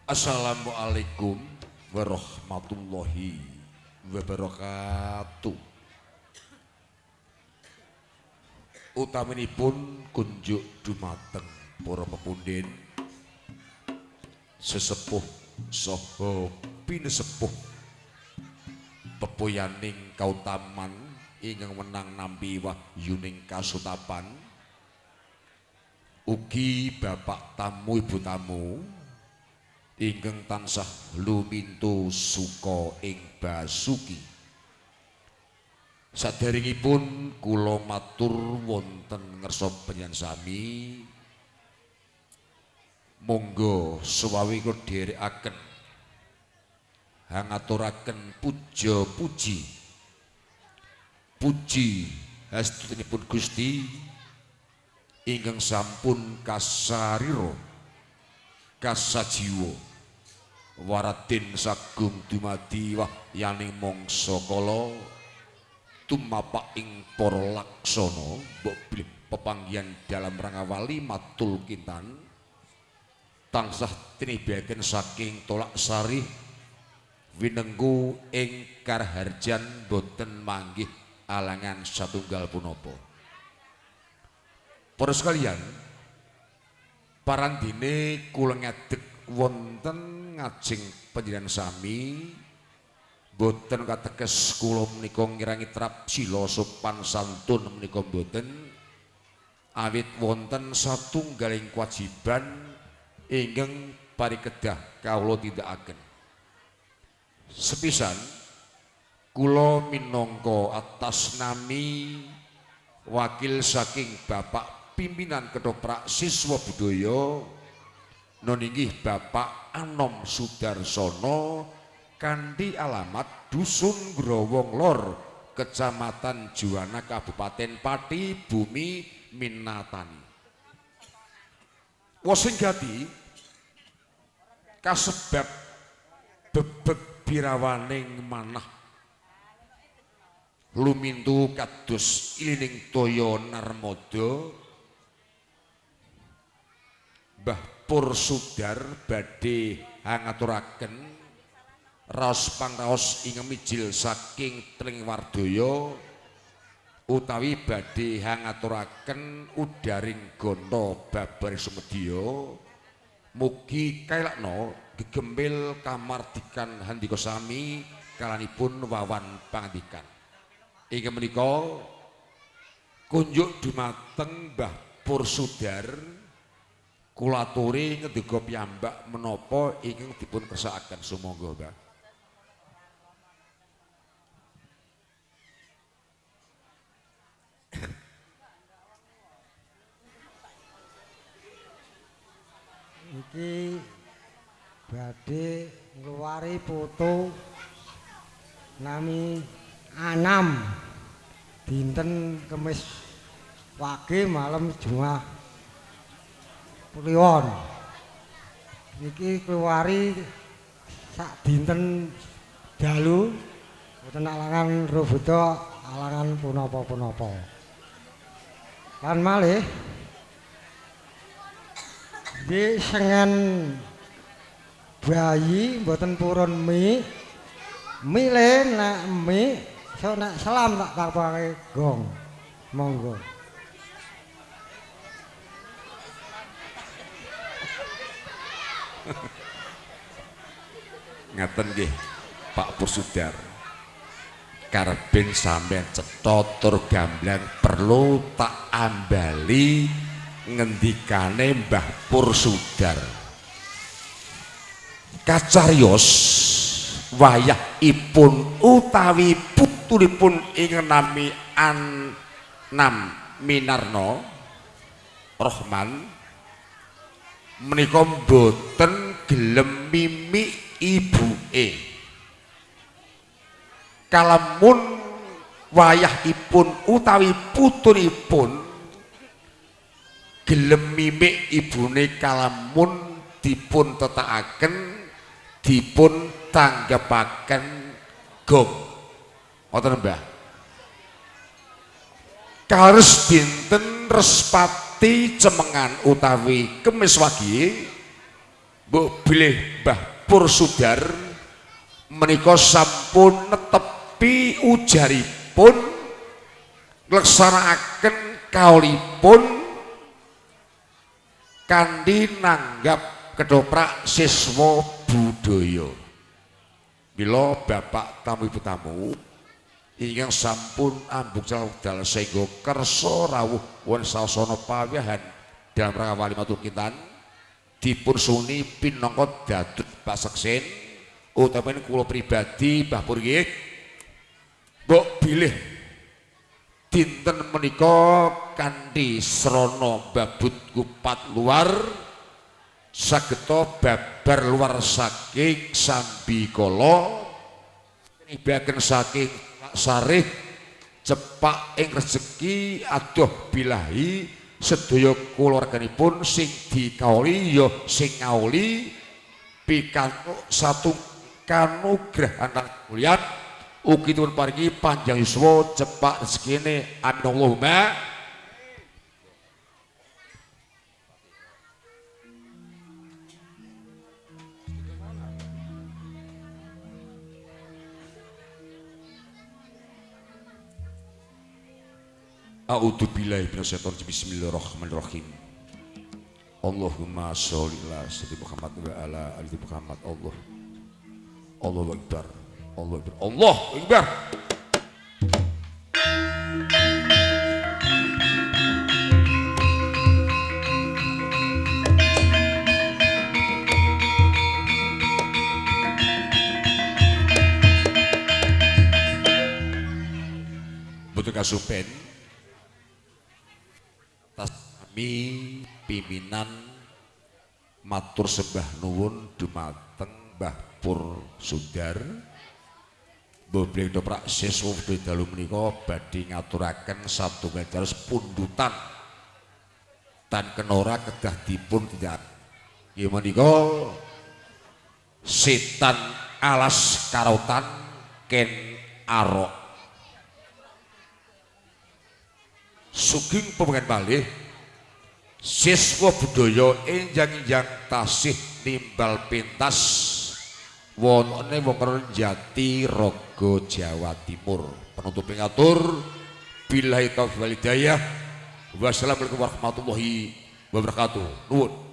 Assalamualaikum warahmatullahi wabarakatuh. Utaminipun kunjuk dumateng para pepundhen sesepuh saha pinesepuh pepoyaning kautaman ingkang menang nampi wahyuning kasutapan ugi bapak tamu ibu tamu ingkang tansah lumintu suka ing basuki. Saderengipun kula matur wonten ngersa panjenengan sami monggo suwawi kula dherekaken hangaturaken puja puji hastutinipun Gusti ingkang sampun kasarira kasajiwa Waradin sagung dumadi wahyaning mangsa kala tumapak ing para laksana mbok bilih pepanggihan dalam rangawali matul kintan tansah tinibaken saking tolak sari winengku ing karharjan boten manggih alangan satunggal punapa. Para sekalian, parandene kula ngedeg wonten ngajeng panjenengan sami boten katekes kula menika ngirangi trap sila sopan santun menika boten awit wonten satunggaling kewajiban ingkang parikedah kawula tindakaken. Sepisan kula minangka atas nami wakil saking Bapak Pimpinan Ketoprak Siswa Budaya noningih Bapak Anom Sudarsono kanthi alamat Dusun Growong Lor, Kecamatan Juwana, Kabupaten Pati, Bumi Minatani. Wasinggati kasebab bebeg birawaning manah lumintu kados ilining toya narmada Mbah Pur Sudar badhe ngaturaken raos pangraos ing mijil saking Tring Wardaya utawi badhe ngaturaken udaring gana babar sumedya mugi kailakna gegembel kamardikan handika sami kalanipun wawan pangandikan. Inggih menika kunjuk dumateng Mbah Pur Sudar kula aturi ngedega piyambak menapa ingkang dipun kersakaken sumangga Mbah. Iki badhe ngluwari foto nami Anam dinten Kemis Wage malam Jumat Kliwon. Niki keluari sak dinten dalu boten alangan rubuta alangan punapa-punapa. Lan malih di sengen bayi boten purun mile nek so nek salam tak kapake gong monggo. Ngaten nggih Pak Pur Sudar karben sampean cetha tur gamblang perlu tak ambali ngendikane Mbah Pur Sudar kacariyos wayahipun utawi putunipun ing nami Anam Minarno Rohman menika boten gelem mimik ibuke kalamun wayahipun utawi putunipun gelem mimik ibune kalamun dipun tetakaken dipun tanggepaken gong ngoten Mbah. Kares dinten Respati Cemengan utawi Kemis Wage mbok bilih Mbah Pur Sudar menika sampun netepi ujaripun ngleksanakaken kaulipun kanthi nanggap kedoprak siswa budaya. Mila Bapak tamu ibu tamu ingkang sampun ambuk dal sehingga kersa rawuh wonten sasana pawiyahan dalam rangka wali matur kintan dipun suni pinangka dados paseksen utawi kula pribadi Mbah Pur nggih mbok bilih dinten menika kanthi srana babut kupat luar sageta babar luar saking sambikala nibaken saking sarih cepak ing rezeki adoh bilahi sedaya kulawarganipun sing dikauli ya sing ngauli pikantuk satu kanugrahan mulyat ugi dipun paringi panjang yuswa cepak rezekine amin Allahumma. A'udzubillahi minasyaitonir rajim. Bismillahirrahmanirrahim. Allahumma sholli ala sayyidina Muhammad wa ala ali Muhammad. Allahu akbar. Allahu akbar. Allahu akbar. Betul kasupen kami pimpinan matur sembah nuwun dumateng Mbah Pur Sudar Bobleng doprak siswa dalu menika badhe ngaturaken satunggal pundutan tan kenora kedah dipun tidak nggih menika setan alas karautan ken arok sugeng pemengan malih siswa budaya enjang-enjang tasih timbal pentas wonten wong Jati Raga Jawa Timur. Penutup ngatur billahi taufiq wal hidayah. Wassalamualaikum warahmatullahi wabarakatuh. Nuwun.